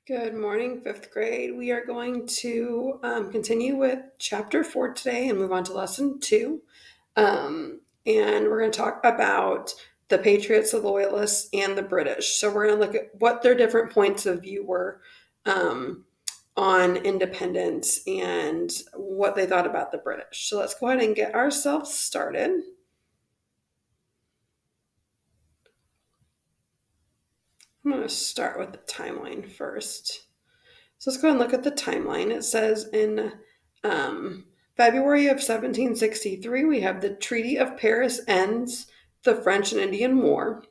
Good morning, fifth grade. We are going to continue with chapter 4 today and move on to lesson 2. And we're going to talk about the Patriots, the Loyalists, and the British. So we're going to look at what their different points of view were on independence and what they thought about the British. So let's go ahead and get ourselves started. I'm going to start with the timeline first. So let's go ahead and look at the timeline. It says in February of 1763, we have the Treaty of Paris ends the French and Indian War.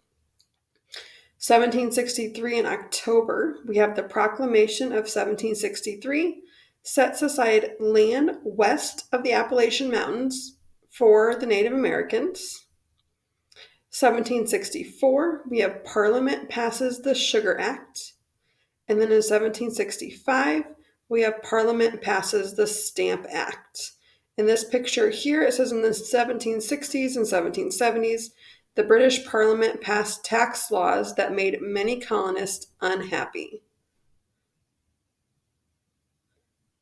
1763 in October, we have the Proclamation of 1763, sets aside land west of the Appalachian Mountains for the Native Americans. 1764, we have Parliament passes the Sugar Act. And then in 1765, we have Parliament passes the Stamp Act. In this picture here, it says in the 1760s and 1770s, the British Parliament passed tax laws that made many colonists unhappy.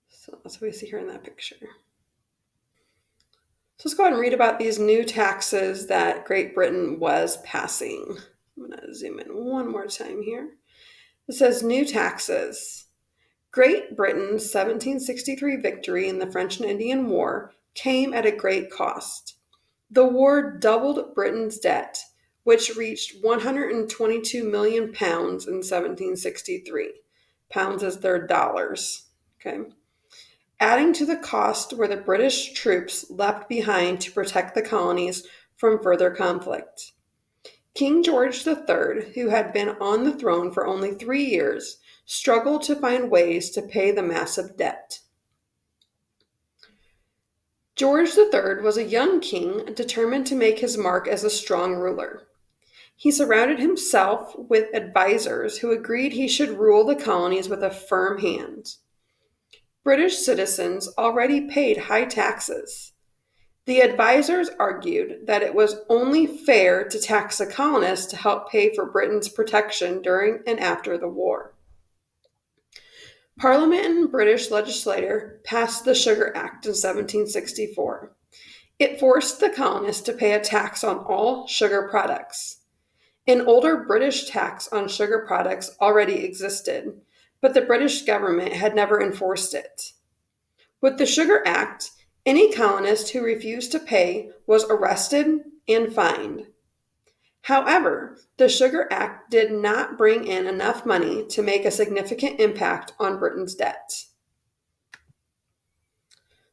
So that's what we see here in that picture. So let's go ahead and read about these new taxes that Great Britain was passing. I'm going to zoom in one more time here. It says new taxes. Great Britain's 1763 victory in the French and Indian War came at a great cost. The war doubled Britain's debt, which reached £122 million in 1763. Pounds is their dollars. Okay. Adding to the cost were the British troops left behind to protect the colonies from further conflict. King George III, who had been on the throne for only 3 years, struggled to find ways to pay the massive debt. George III was a young king determined to make his mark as a strong ruler. He surrounded himself with advisors who agreed he should rule the colonies with a firm hand. British citizens already paid high taxes. The advisors argued that it was only fair to tax the colonists to help pay for Britain's protection during and after the war. Parliament and British legislature passed the Sugar Act in 1764. It forced the colonists to pay a tax on all sugar products. An older British tax on sugar products already existed, but the British government had never enforced it. With the Sugar Act, any colonist who refused to pay was arrested and fined. However, the Sugar Act did not bring in enough money to make a significant impact on Britain's debt.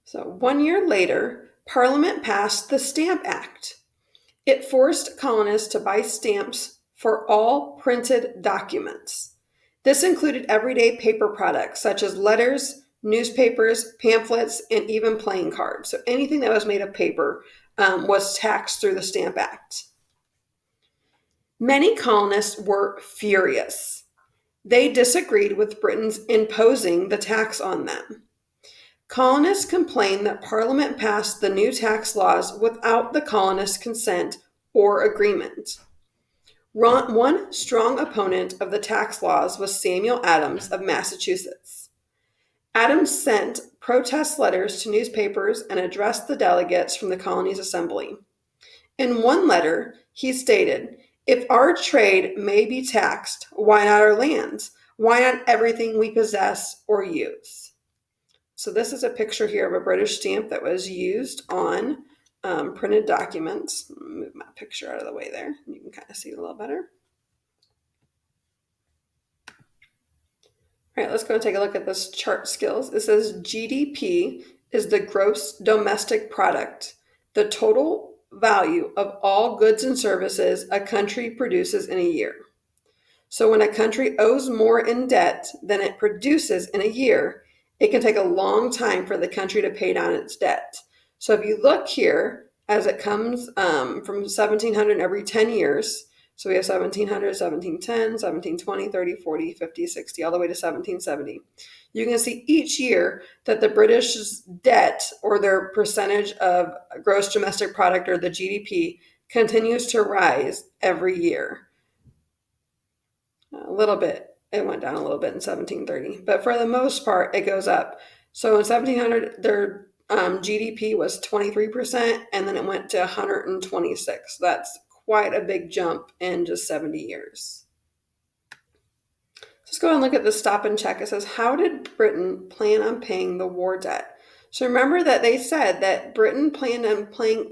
So 1 year later, Parliament passed the Stamp Act. It forced colonists to buy stamps for all printed documents. This included everyday paper products such as letters, newspapers, pamphlets, and even playing cards. So anything that was made of paper was taxed through the Stamp Act. Many colonists were furious. They disagreed with Britain's imposing the tax on them. Colonists complained that Parliament passed the new tax laws without the colonists' consent or agreement. One strong opponent of the tax laws was Samuel Adams of Massachusetts. Adams sent protest letters to newspapers and addressed the delegates from the colony's assembly. In one letter, he stated, "If our trade may be taxed, why not our lands? Why not everything we possess or use?" So this is a picture here of a British stamp that was used on printed documents. Move my picture out of the way there. You can kind of see it a little better. All right, let's go and take a look at this chart skills. It says GDP is the gross domestic product, the total value of all goods and services a country produces in a year. So when a country owes more in debt than it produces in a year, it can take a long time for the country to pay down its debt. So if you look here, as it comes from 1700 every 10 years, so we have 1700, 1710, 1720, 30, 40, 50, 60, all the way to 1770. You can see each year that the British debt, or their percentage of gross domestic product, or the GDP, continues to rise every year. A little bit it went down a little bit in 1730, but for the most part, it goes up. So in 1700, their GDP was 23%, and then it went to 126. That's quite a big jump in just 70 years. Let's go ahead and look at the stop and check. It says, how did Britain plan on paying the war debt? So remember that they said that Britain planned on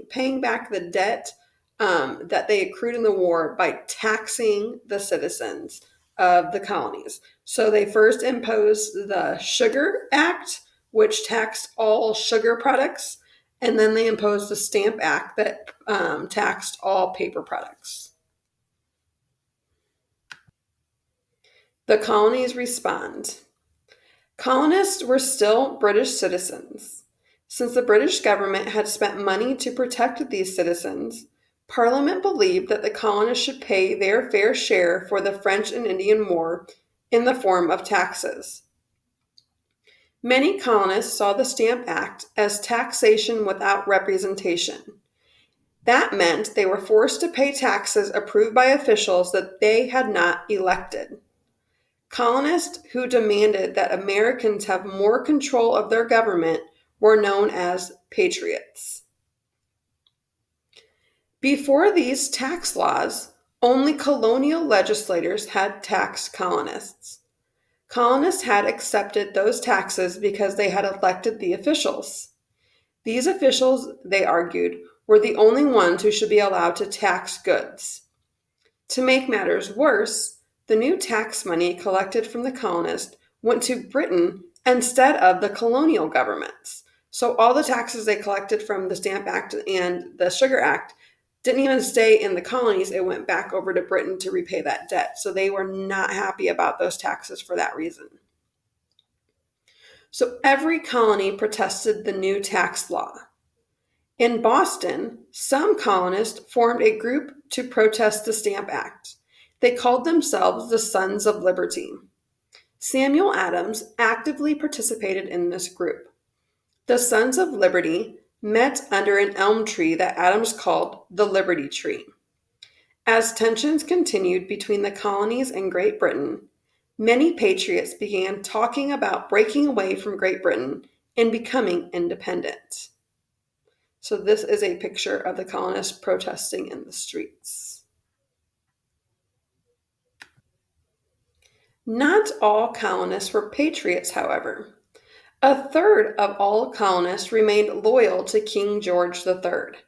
paying back the debt that they accrued in the war by taxing the citizens of the colonies. So they first imposed the Sugar Act, which taxed all sugar products, and then they imposed the Stamp Act that taxed all paper products. The colonies respond. Colonists were still British citizens. Since the British government had spent money to protect these citizens, Parliament believed that the colonists should pay their fair share for the French and Indian War in the form of taxes. Many colonists saw the Stamp Act as taxation without representation. That meant they were forced to pay taxes approved by officials that they had not elected. Colonists who demanded that Americans have more control of their government were known as Patriots. Before these tax laws, only colonial legislators had taxed colonists. Colonists had accepted those taxes because they had elected the officials. These officials, they argued, were the only ones who should be allowed to tax goods. To make matters worse, the new tax money collected from the colonists went to Britain instead of the colonial governments. So all the taxes they collected from the Stamp Act and the Sugar Act didn't even stay in the colonies. It went back over to Britain to repay that debt. So they were not happy about those taxes for that reason. So every colony protested the new tax law. In Boston, some colonists formed a group to protest the Stamp Act. They called themselves the Sons of Liberty. Samuel Adams actively participated in this group. The Sons of Liberty met under an elm tree that Adams called the Liberty Tree. As tensions continued between the colonies and Great Britain, many patriots began talking about breaking away from Great Britain and becoming independent. So this is a picture of the colonists protesting in the streets. Not all colonists were patriots, however. A third of all colonists remained loyal to King George III.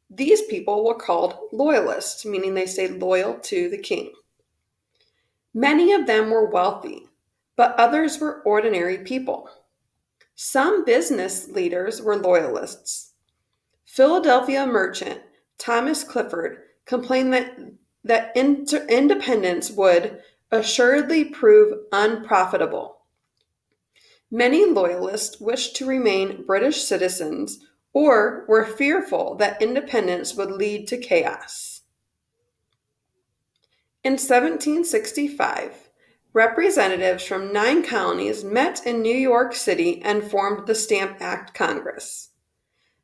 These people were called Loyalists, meaning they stayed loyal to the king. Many of them were wealthy, but others were ordinary people. Some business leaders were Loyalists. Philadelphia merchant Thomas Clifford complained that independence would assuredly prove unprofitable. Many Loyalists wished to remain British citizens or were fearful that independence would lead to chaos. In 1765, representatives from 9 colonies met in New York City and formed the Stamp Act Congress.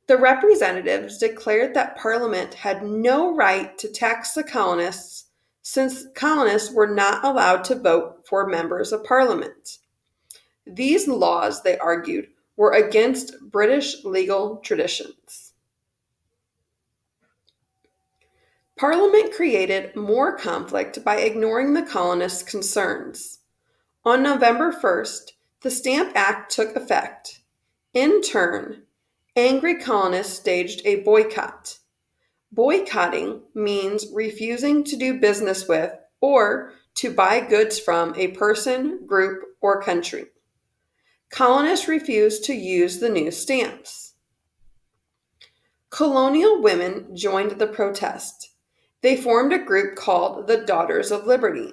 The representatives declared that Parliament had no right to tax the colonists since colonists were not allowed to vote for members of Parliament. These laws, they argued, were against British legal traditions. Parliament created more conflict by ignoring the colonists' concerns. On November 1st, the Stamp Act took effect. In turn, angry colonists staged a boycott. Boycotting means refusing to do business with or to buy goods from a person, group, or country. Colonists refused to use the new stamps. Colonial women joined the protest. They formed a group called the Daughters of Liberty.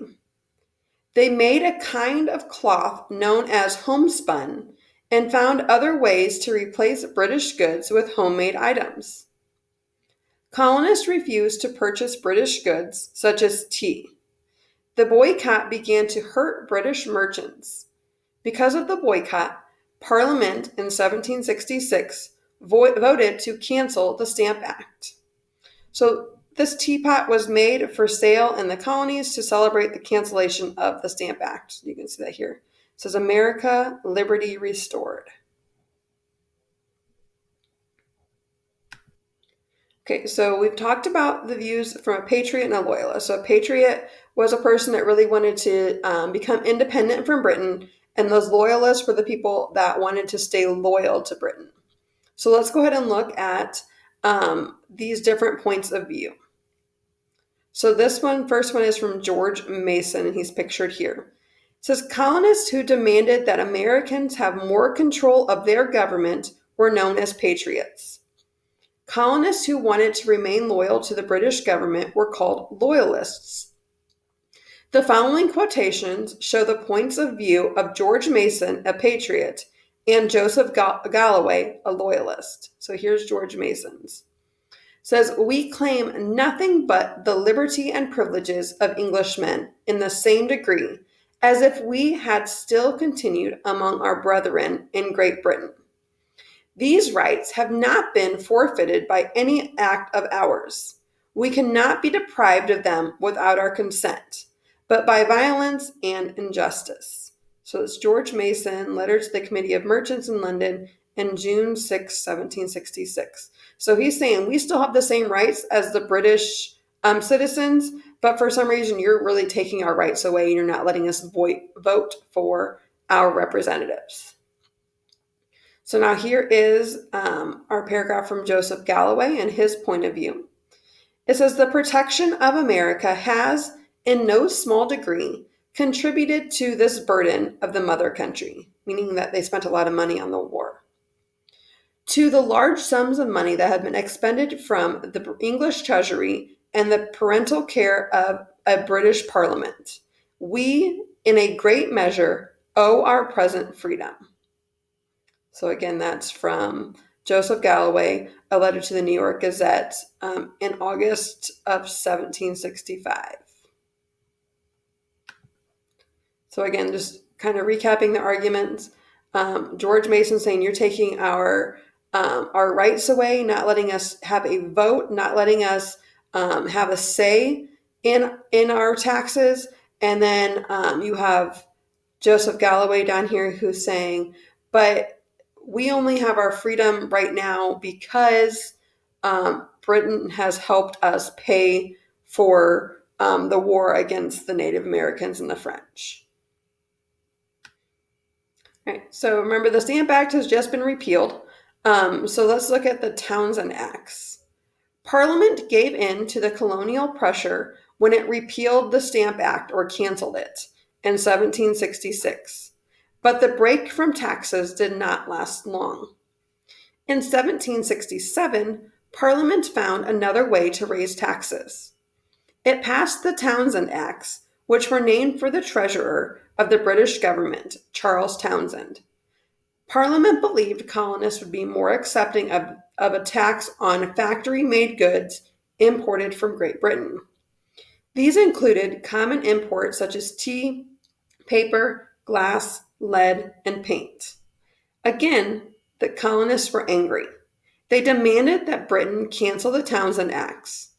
They made a kind of cloth known as homespun and found other ways to replace British goods with homemade items. Colonists refused to purchase British goods, such as tea. The boycott began to hurt British merchants. Because of the boycott, Parliament in 1766 voted to cancel the Stamp Act. So This teapot was made for sale in the colonies to celebrate the cancellation of the Stamp Act. You can see that here. It says America, Liberty Restored. Okay, so we've talked about the views from a patriot and a loyalist. So a patriot was a person that really wanted to become independent from Britain, and those loyalists were the people that wanted to stay loyal to Britain. So let's go ahead and look at these different points of view. So this first one is from George Mason, and he's pictured here. It says, colonists who demanded that Americans have more control of their government were known as patriots. Colonists who wanted to remain loyal to the British government were called loyalists. The following quotations show the points of view of George Mason, a patriot, and Joseph Galloway, a loyalist. So here's George Mason's. It says, we claim nothing but the liberty and privileges of Englishmen in the same degree as if we had still continued among our brethren in Great Britain. These rights have not been forfeited by any act of ours. We cannot be deprived of them without our consent, but by violence and injustice. So it's George Mason, letter to the Committee of Merchants in London, in June 6, 1766. So he's saying we still have the same rights as the British citizens, but for some reason you're really taking our rights away and you're not letting us vote for our representatives. So now here is our paragraph from Joseph Galloway and his point of view. It says, the protection of America has, in no small degree, contributed to this burden of the mother country, meaning that they spent a lot of money on the war. To the large sums of money that have been expended from the English treasury and the parental care of a British parliament, we, in a great measure, owe our present freedom. So again, that's from Joseph Galloway, a letter to the New York Gazette in August of 1765. So again, just kind of recapping the arguments. George Mason saying you're taking our rights away, not letting us have a vote, not letting us have a say in our taxes. And then you have Joseph Galloway down here who's saying, but we only have our freedom right now because Britain has helped us pay for the war against the Native Americans and the French. All right, so remember the Stamp Act has just been repealed. So let's look at the Townshend Acts. Parliament gave in to the colonial pressure when it repealed the Stamp Act or canceled it in 1766. But the break from taxes did not last long. In 1767, Parliament found another way to raise taxes. It passed the Townshend Acts, which were named for the treasurer of the British government, Charles Townshend. Parliament believed colonists would be more accepting of a tax on factory-made goods imported from Great Britain. These included common imports such as tea, paper, glass, lead, and paint. Again, the colonists were angry. They demanded that Britain cancel the Townshend Acts.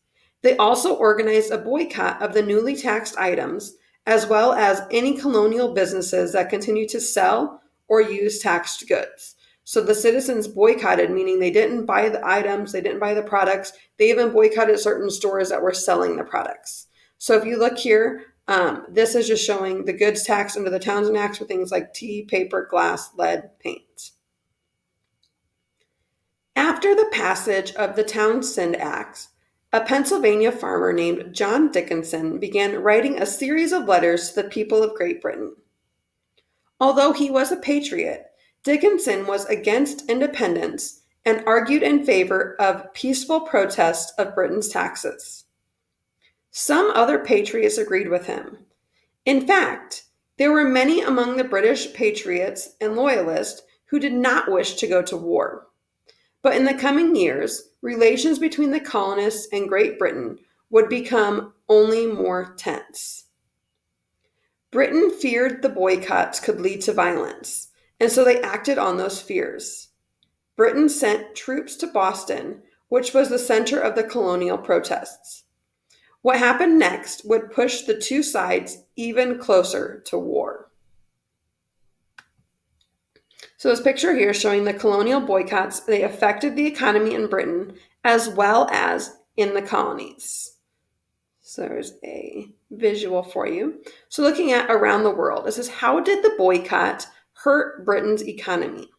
They also organized a boycott of the newly taxed items, as well as any colonial businesses that continued to sell or use taxed goods. So the citizens boycotted, meaning they didn't buy the items, they didn't buy the products. They even boycotted certain stores that were selling the products. So if you look here, this is just showing the goods tax under the Townshend Acts for things like tea, paper, glass, lead, paint. After the passage of the Townshend Acts, a Pennsylvania farmer named John Dickinson began writing a series of letters to the people of Great Britain. Although he was a patriot, Dickinson was against independence and argued in favor of peaceful protest of Britain's taxes. Some other patriots agreed with him. In fact, there were many among the British patriots and loyalists who did not wish to go to war. But in the coming years, relations between the colonists and Great Britain would become only more tense. Britain feared the boycotts could lead to violence, and so they acted on those fears. Britain sent troops to Boston, which was the center of the colonial protests. What happened next would push the two sides even closer to war. So this picture here is showing the colonial boycotts. They affected the economy in Britain as well as in the colonies. So there's a visual for you. So looking at around the world, it says, how did the boycott hurt Britain's economy?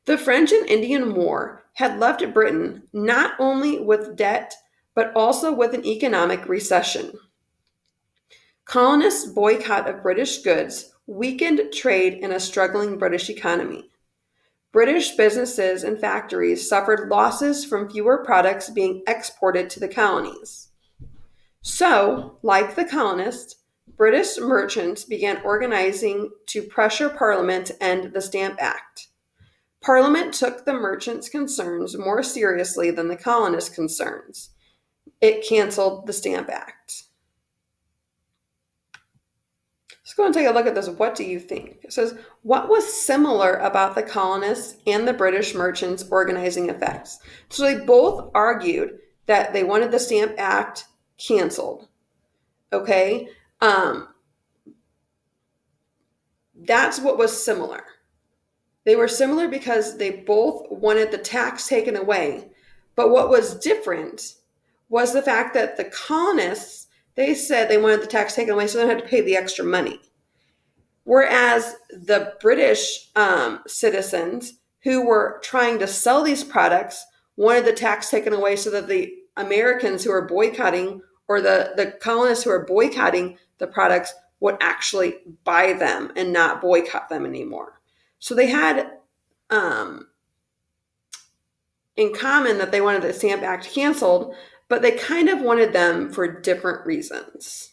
The French and Indian War had left Britain not only with debt, but also with an economic recession. Colonists' boycott of British goods weakened trade in a struggling British economy. British businesses and factories suffered losses from fewer products being exported to the colonies. So, like the colonists, British merchants began organizing to pressure Parliament to end the Stamp Act. Parliament took the merchants' concerns more seriously than the colonists' concerns. It canceled the Stamp Act. Let's go and take a look at this. What do you think? It says, what was similar about the colonists and the British merchants' organizing effects? So they both argued that they wanted the Stamp Act canceled. Okay? That's what was similar. They were similar because they both wanted the tax taken away. But what was different was the fact that the colonists, they said they wanted the tax taken away so they didn't have to pay the extra money. Whereas the British citizens who were trying to sell these products wanted the tax taken away so that the Americans who are boycotting, or the colonists who are boycotting the products, would actually buy them and not boycott them anymore. So they had in common that they wanted the Stamp Act canceled, but they kind of wanted them for different reasons.